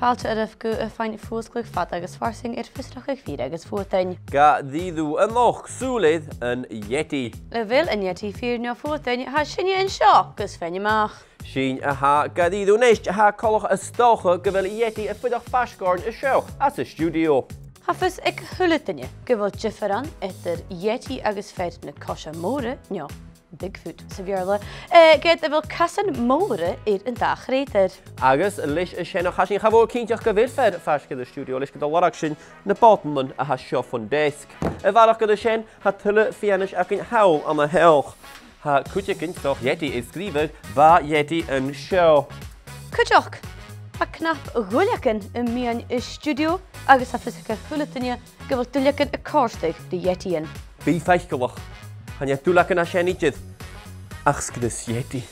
Páilte aribh go a fáin fúsglaigh fad agus farsing fusrach ag fír agus fuatain. Gadíadú an loch súlaid an Yeti. Le bhfuil an Yeti fír nó fuatain ha sinne an seo gus féinneach. Sin aha gadíadú neist aha colch a stocha go bhfuil Yeti a fudach fascáin a seo as a stiùdio. Hafus ag thulaitaine go bhfuil differan idir Yeti agus féid na cosise móra nó Bigfoot sa bhearla. Géad a bhfuil casan móra an dachréitir. Agus leis a sin chasin chabhór cínteach go bhfuil féid fasca a stiùdio leis go do lorach sin na bátanlan a ha seo fan déisc. A bharach go sin ha tuile fianis ac an hail am a helch. Ha cúteacinn soch Yeti is scríbir bha Yeti an seo. Cúteach a knap ghuileacin I mian is stiùdio agus a fisica thulaitaine go bhfuil duileacin a cóirsteigh de Yetian. Bí Faic golach. Han je toelakken als jij niet ach, Yeti.